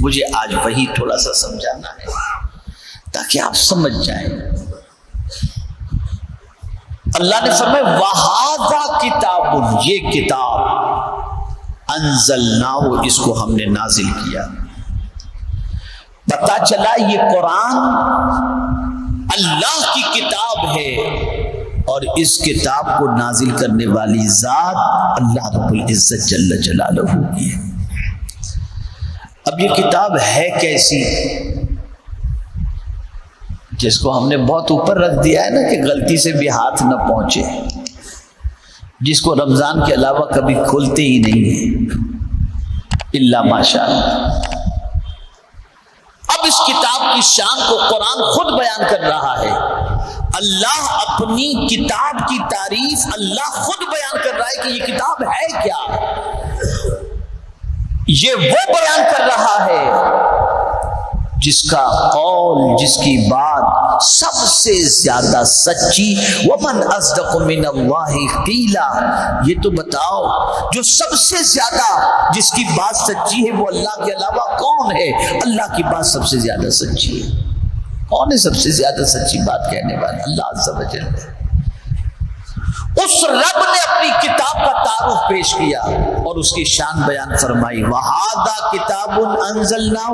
مجھے آج وہی تھوڑا سا سمجھانا ہے تاکہ آپ سمجھ جائیں۔ اللہ نے فرمایا وَهَذَا کتاب، یہ کتاب انزلناہ، اس کو ہم نے نازل کیا۔ پتا چلا یہ قرآن اللہ کی کتاب ہے اور اس کتاب کو نازل کرنے والی ذات اللہ رب العزت جل جلالہ کی ہے۔ اب یہ کتاب ہے کیسی، جس کو ہم نے بہت اوپر رکھ دیا ہے نا کہ غلطی سے بھی ہاتھ نہ پہنچے، جس کو رمضان کے علاوہ کبھی کھولتے ہی نہیں ہیں الا ماشاء اللہ۔ اب اس کتاب کی شان کو قرآن خود بیان کر رہا ہے۔ اللہ اپنی کتاب کی تعریف اللہ خود بیان کر رہا ہے کہ یہ کتاب ہے کیا۔ یہ وہ بیان کر رہا ہے جس کا قول، جس کی بات سب سے زیادہ سچی، وَمَنْ أَصْدَقُ مِنَ اللَّهِ قِيلًا، یہ تو بتاؤ جو سب سے زیادہ جس کی بات سچی ہے وہ اللہ کے علاوہ کون ہے؟ اللہ کی بات سب سے زیادہ سچی ہے۔ کون ہے سب سے زیادہ سچی بات کہنے والا؟ اللہ عز و جل ہے۔ اس رب نے اپنی کتاب کا تعارف پیش کیا اور اس کی شان بیان فرمائی، وَهَذَا کتاب انزلناہ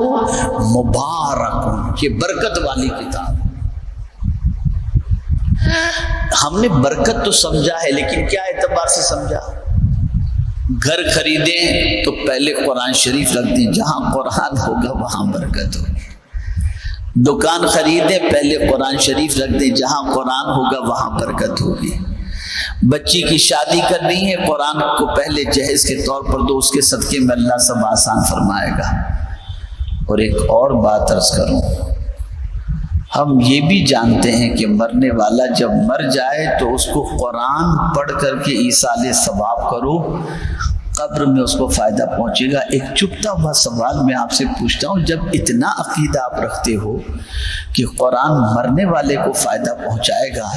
مبارک، یہ برکت والی کتاب۔ ہم نے برکت تو سمجھا ہے لیکن کیا اعتبار سے سمجھا؟ گھر خریدیں تو پہلے قرآن شریف رکھ دیں، جہاں قرآن ہوگا وہاں برکت ہوگی۔ دکان خریدیں پہلے قرآن شریف رکھ دیں، جہاں قرآن ہوگا وہاں برکت ہوگی۔ بچی کی شادی کرنی ہے، قرآن کو پہلے جہیز کے طور پر دو، اس کے صدقے میں اللہ سب آسان فرمائے گا۔ اور ایک اور بات عرض کروں، ہم یہ بھی جانتے ہیں کہ مرنے والا جب مر جائے تو اس کو قرآن پڑھ کر کے ایصال ثواب کرو، قبر میں اس کو فائدہ پہنچے گا۔ ایک چپتا ہوا سوال میں آپ سے پوچھتا ہوں، جب اتنا عقیدہ آپ رکھتے ہو کہ قرآن مرنے والے کو فائدہ پہنچائے گا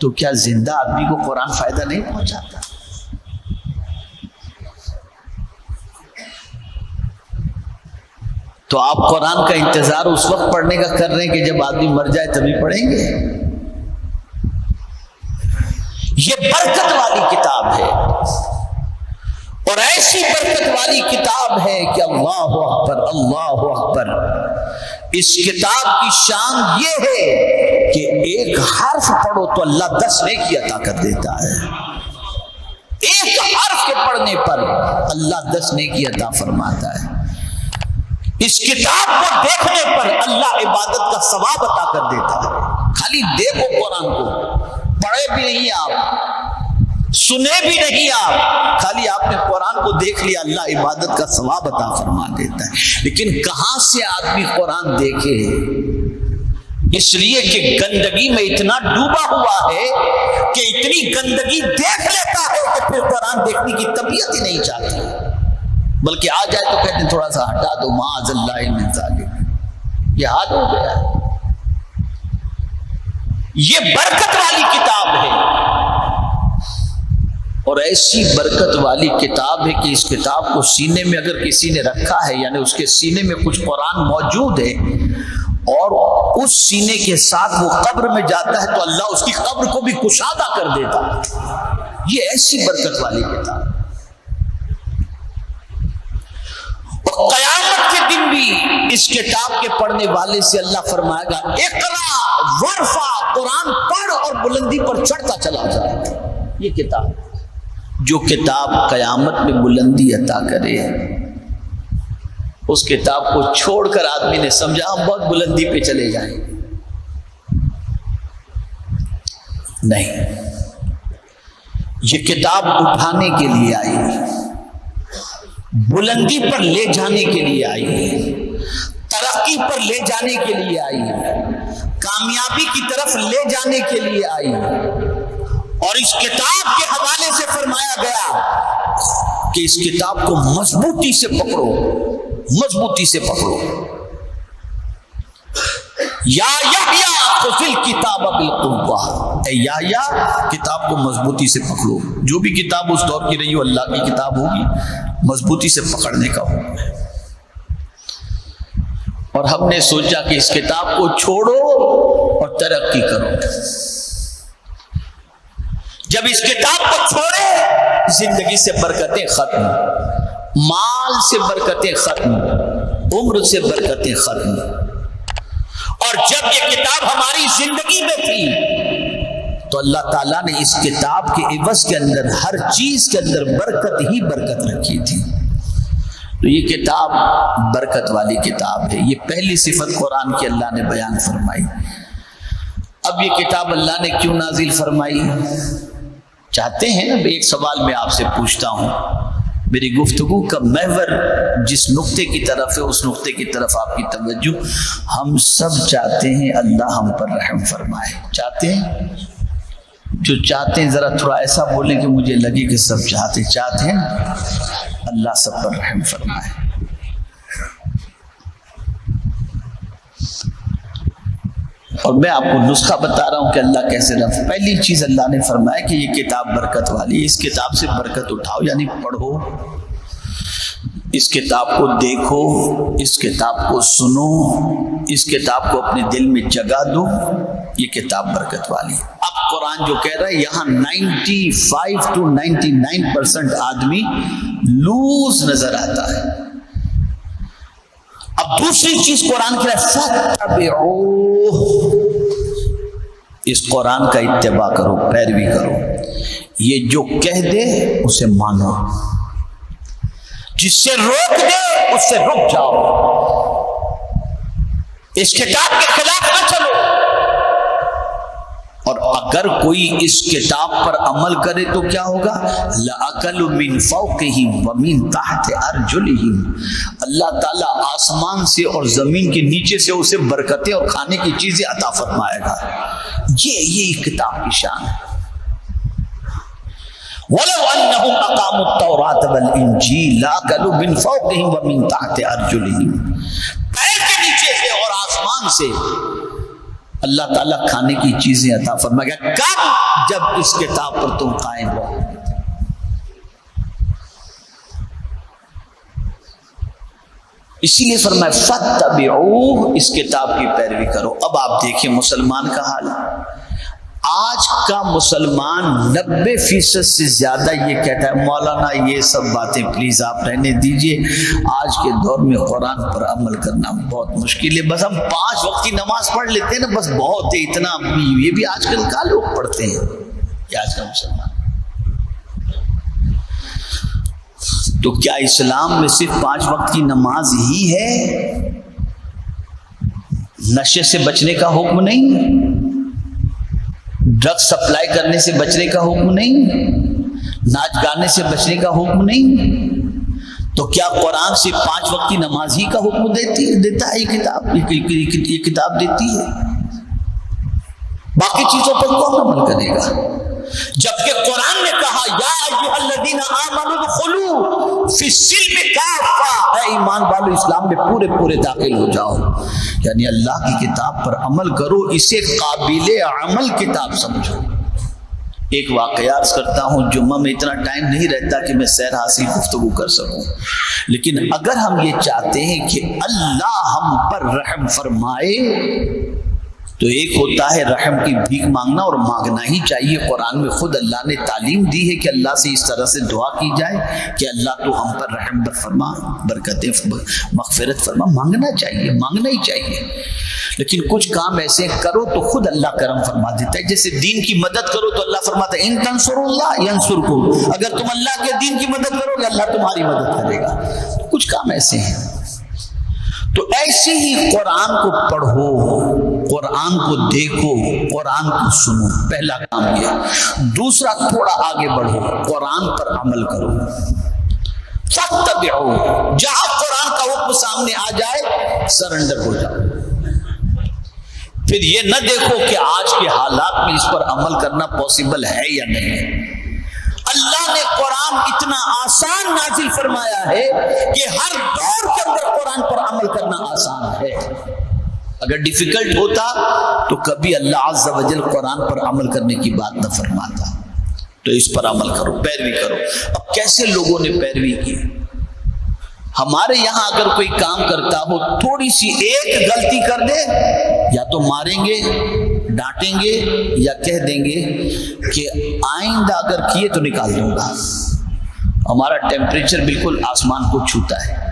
تو کیا زندہ آدمی کو قرآن فائدہ نہیں پہنچاتا؟ تو آپ قرآن کا انتظار اس وقت پڑھنے کا کر رہے ہیں کہ جب آدمی مر جائے تبھی پڑھیں گے؟ یہ برکت والی کتاب ہے اور ایسی برکت والی کتاب ہے کہ اللہ اکبر، اللہ اکبر۔ اس کتاب کی شان یہ ہے کہ ایک حرف پڑھو تو اللہ 10 نیکی عطا کر دیتا ہے۔ ایک حرف کے پڑھنے پر اللہ 10 نیکی عطا فرماتا ہے۔ اس کتاب کو دیکھنے پر اللہ عبادت کا ثواب عطا کر دیتا ہے۔ خالی دیکھو قرآن کو، پڑھے بھی نہیں آپ، سنے بھی نہیں آپ، خالی آپ نے قرآن کو دیکھ لیا، اللہ عبادت کا ثواب عطا فرما دیتا ہے۔ لیکن کہاں سے آدمی قرآن دیکھے؟ اس لیے کہ گندگی میں اتنا ڈوبا ہوا ہے کہ اتنی گندگی دیکھ لیتا ہے کہ پھر قرآن دیکھنے کی طبیعت ہی نہیں چاہتی، بلکہ آ جائے تو کہتے ہیں تھوڑا سا ہٹا دو، معاذ اللہ من ذالک۔ یہ حال ہو گیا ہے۔ یہ برکت والی کتاب ہے اور ایسی برکت والی کتاب ہے کہ اس کتاب کو سینے میں اگر کسی نے رکھا ہے، یعنی اس کے سینے میں کچھ قرآن موجود ہے اور اس سینے کے ساتھ وہ قبر میں جاتا ہے تو اللہ اس کی قبر کو بھی کشادہ کر دیتا ہے۔ یہ ایسی برکت والی کتاب۔ اور قیامت کے دن بھی اس کتاب کے پڑھنے والے سے اللہ فرمائے گا اقرا ورفع، قرآن پڑھ اور بلندی پر چڑھتا چلا جائے۔ یہ کتاب، جو کتاب قیامت میں بلندی عطا کرے، اس کتاب کو چھوڑ کر آدمی نے سمجھا ہم بہت بلندی پہ چلے جائیں، نہیں، یہ کتاب اٹھانے کے لیے آئی، بلندی پر لے جانے کے لیے آئی، ترقی پر لے جانے کے لیے آئی، کامیابی کی طرف لے جانے کے لیے آئی۔ اور اس کتاب کے حوالے سے فرمایا گیا کہ اس کتاب کو مضبوطی سے پکڑو، مضبوطی سے پکڑو۔ یا یحییٰ خذ الکتاب بالقوہ، اے یحییٰ کتاب کو مضبوطی سے پکڑو۔ جو بھی کتاب اس دور کی رہی ہو اللہ کی کتاب ہوگی، مضبوطی سے پکڑنے کا حکم ہے۔ اور ہم نے سوچا کہ اس کتاب کو چھوڑو اور ترقی کرو. جب اس کتاب کو چھوڑے زندگی سے برکتیں ختم، مال سے برکتیں ختم، عمر سے برکتیں ختم. اور جب یہ کتاب ہماری زندگی میں تھی تو اللہ تعالیٰ نے اس کتاب کے عوض کے اندر ہر چیز کے اندر برکت ہی برکت رکھی تھی. تو یہ کتاب برکت والی کتاب ہے. یہ پہلی صفت قرآن کی اللہ نے بیان فرمائی. اب یہ کتاب اللہ نے کیوں نازل فرمائی؟ چاہتے ہیں نا، ایک سوال میں آپ سے پوچھتا ہوں، میری گفتگو کا محور جس نقطے کی طرف ہے اس نقطے کی طرف آپ کی توجہ. ہم سب چاہتے ہیں اللہ ہم پر رحم فرمائے. چاہتے ہیں؟ جو چاہتے ہیں ذرا تھوڑا ایسا بولیں کہ مجھے لگے کہ سب چاہتے ہیں اللہ سب پر رحم فرمائے. اور میں آپ کو نسخہ بتا رہا ہوں کہ اللہ کیسے رحم. پہلی چیز اللہ نے فرمایا کہ یہ کتاب برکت والی ہے، اس کتاب سے برکت اٹھاؤ، یعنی پڑھو، اس کتاب کو دیکھو، اس کتاب کو سنو، اس کتاب کو اپنے دل میں جگہ دو. یہ کتاب برکت والی ہے. اب قرآن جو کہہ رہا ہے یہاں 95 to 99% آدمی لوز نظر آتا ہے. اب دوسری چیز قرآن کہہ رہا ہے فَاتَّبِعُوهُ، اس قرآن کا اتباع کرو، پیروی کرو. یہ جو کہہ دے اسے مانو، جس سے روک دے اس سے رک جاؤ، اس کتاب کے خلاف نہ چلو. اور اگر کوئی اس کتاب پر عمل کرے تو کیا ہوگا؟ لَأَكَلُوا مِن فَوْقِهِمْ وَمِن تَحْتِ أَرْجُلِهِمْ، اللہ تعالیٰ آسمان سے اور زمین کے نیچے سے اسے برکتیں اور کھانے کی چیزیں عطا فرمائے گا. یہ کتاب کی شان ہے. وَلَوْ أَنَّهُمْ أَقَامُوا التَّوْرَاةَ وَالْإِنْجِيلَ لَأَكَلُوا مِن فَوْقِهِمْ وَمِن تَحْتِ أَرْجُلِهِمْ، پیر کے نیچے سے اور آسمان سے اللہ تعالیٰ کھانے کی چیزیں عطا فرمائے گا. کب؟ جب اس کتاب پر تم قائم رہو. اسی لیے فرمایا فَاتَّبِعُوهُ، اس کتاب کی پیروی کرو. اب آپ دیکھیں مسلمان کا حال. آج کا مسلمان 90% سے زیادہ یہ کہتا ہے مولانا یہ سب باتیں پلیز آپ رہنے دیجئے، آج کے دور میں قرآن پر عمل کرنا بہت مشکل ہے. بس ہم 5 وقت کی نماز پڑھ لیتے ہیں نا، بس بہت ہے اتنا. یہ بھی آج کل کا لوگ پڑھتے ہیں، یہ آج کا مسلمان. تو کیا اسلام میں صرف 5 وقت کی نماز ہی ہے؟ نشے سے بچنے کا حکم نہیں، ڈرگ سپلائی کرنے سے بچنے کا حکم نہیں، ناچ گانے سے بچنے کا حکم نہیں. تو کیا قرآن سے 5 وقت کی نماز ہی کا حکم دیتا ہے؟ یہ کتاب دیتی ہے. باقی چیزوں پر کون عمل کرے گا؟ جبکہ قرآن نے کہا یا ایھا الذین آمنوا ادخلوا فی السلم کافہ، اے ایمان والو اسلام میں پورے داخل ہو جاؤ. یعنی اللہ کی کتاب پر عمل کرو، اسے قابل عمل کتاب سمجھو. ایک واقعہ عرض کرتا ہوں، جمعہ میں اتنا ٹائم نہیں رہتا کہ میں سیر حاصل گفتگو کر سکوں، لیکن اگر ہم یہ چاہتے ہیں کہ اللہ ہم پر رحم فرمائے تو ایک ہوتا ہے رحم کی بھیک مانگنا، اور مانگنا ہی چاہیے. قرآن میں خود اللہ نے تعلیم دی ہے کہ اللہ سے اس طرح سے دعا کی جائے کہ اللہ تو ہم پر رحم فرما، برکتیں مغفرت فرما. مانگنا چاہیے، مانگنا ہی چاہیے. لیکن کچھ کام ایسے کرو تو خود اللہ کرم فرما دیتا ہے. جیسے دین کی مدد کرو تو اللہ فرماتا ہے ان تنصروا اللہ ینصرکم، اگر تم اللہ کے دین کی مدد کرو گے اللہ تمہاری مدد کرے گا. کچھ کام ایسے ہیں. تو ایسے ہی قرآن کو پڑھو، قرآن کو دیکھو، قرآن کو سنو، پہلا کام یہ. دوسرا تھوڑا آگے بڑھو، قرآن پر عمل کرو. فَاتَّبِعُوهُ، جہاں قرآن کا حکم سامنے آ جائے سرنڈر ہو جاؤ. پھر یہ نہ دیکھو کہ آج کے حالات میں اس پر عمل کرنا پاسبل ہے یا نہیں. اللہ نے قرآن اتنا آسان نازل فرمایا ہے کہ ہر دور کے اندر قرآن پر عمل کرنا آسان ہے. اگر ڈیفیکلٹ ہوتا تو کبھی اللہ عز و جل قرآن پر عمل کرنے کی بات نہ فرماتا. تو اس پر عمل کرو، پیروی کرو. اب کیسے لوگوں نے پیروی کی؟ ہمارے یہاں اگر کوئی کام کرتا ہو تھوڑی سی ایک غلطی کر دے یا تو ماریں گے ڈانٹیں گے یا کہہ دیں گے کہ آئندہ اگر کیے تو نکال دوں گا. ہمارا ٹیمپریچر بالکل آسمان کو چھوتا ہے.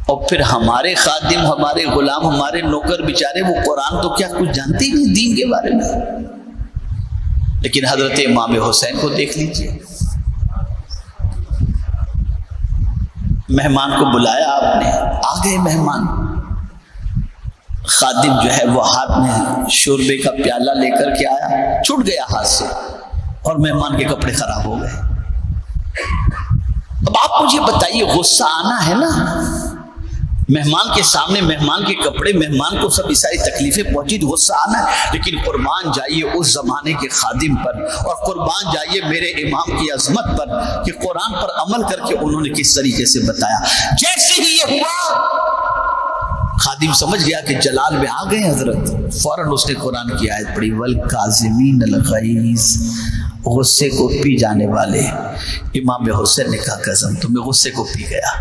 اور پھر ہمارے خادم ہمارے غلام ہمارے نوکر بیچارے وہ قرآن تو کیا کچھ جانتے ہی نہیں دین کے بارے میں. لیکن حضرت امام حسین کو دیکھ لیجئے, مہمان کو بلایا آپ نے, آ گئے مہمان, خادم جو ہے وہ ہاتھ میں شوربے کا پیالہ لے کر کے آیا, چھوٹ گیا ہاتھ سے اور مہمان کے کپڑے خراب ہو گئے. اب آپ مجھے بتائیے غصہ آنا ہے نا, مہمان کے سامنے مہمان کے کپڑے, مہمان کو سب ساری تکلیفیں پہنچی تو غصہ آنا ہے. لیکن قربان جائیے اس زمانے کے خادم پر, اور قربان جائیے میرے امام کی عظمت پر کہ قرآن پر عمل کر کے انہوں نے کس طریقے سے بتایا. جیسے ہی یہ ہوا خادم سمجھ گیا کہ جلال میں آ گئے حضرت, فوراً اس نے قرآن کی آیت پڑھی والکاظمین الغیظ, غصے کو پی جانے والے. امام حسین نے کہا قسم تمہیں غصے کو پی گیا.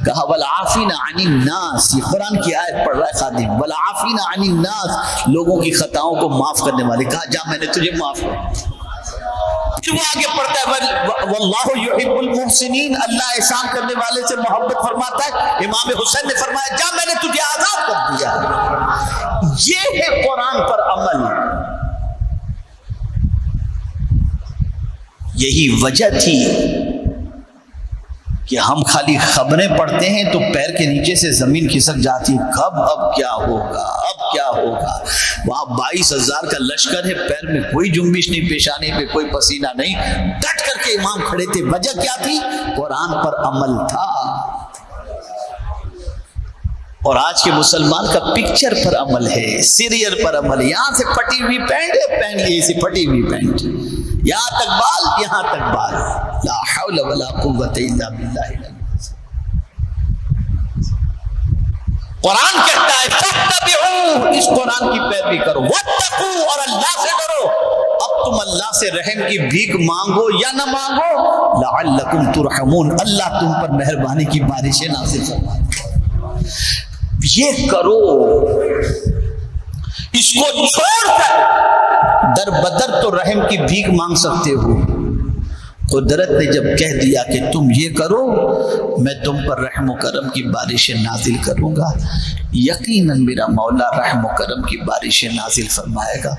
کہا والعافین عن الناس, یہ قرآن کی آیت پڑھ رہا ہے خادم, والعافین عن الناس, لوگوں کی خطاؤں کو معاف کرنے والے. کہا جا میں نے تجھے معاف کیا. پھر وہ آگے پڑھتا ہے واللہ یحب المحسنین, اللہ احسان کرنے والے سے محبت فرماتا ہے. امام حسین نے فرمایا جا میں نے تجھے آزاد کر دیا. یہ ہے قرآن پر عمل. یہی وجہ تھی کہ ہم خالی خبریں پڑھتے ہیں تو پیر کے نیچے سے زمین کھسک جاتی, کب اب کیا ہوگا, اب کیا ہوگا. وہاں 22,000 کا لشکر ہے, پیر میں کوئی جنبش نہیں, پیشانی پہ کوئی پسینہ نہیں, ڈٹ کر کے امام کھڑے تھے. وجہ کیا تھی؟ قرآن پر عمل تھا. اور آج کے مسلمان کا پکچر پر عمل ہے, سیریل پر عمل ہے. یہاں سے پھٹی ہوئی پینٹ ہے, پہن لی ایسی پھٹی ہوئی پینٹ, یہاں تک بال یہاں تک بال, لا حول ولا قوت الا باللہ. قرآن کہتا ہے فاتبعوا, اس قرآن کی پیروی کرو, واتقوا, اور اللہ سے ڈرو. اب تم اللہ سے رحم کی بھیک مانگو یا نہ مانگو, لعلکم ترحمون, اللہ تم پر مہربانی کی بارشیں نازل فرمائے. یہ کرو, اس کو چھوڑ کر در بدر تو رحم کی بھیک مانگ سکتے ہو. قدرت نے جب کہہ دیا کہ تم یہ کرو, میں تم پر رحم و کرم کی بارشیں نازل کروں گا, یقیناً میرا مولا رحم و کرم کی بارشیں نازل فرمائے گا.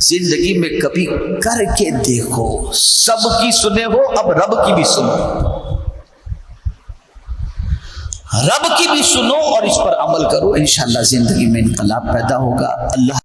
زندگی میں کبھی کر کے دیکھو, سب کی سنے ہو, اب رب کی بھی سنو, رب کی بھی سنو اور اس پر عمل کرو. انشاءاللہ زندگی میں انقلاب پیدا ہوگا. اللہ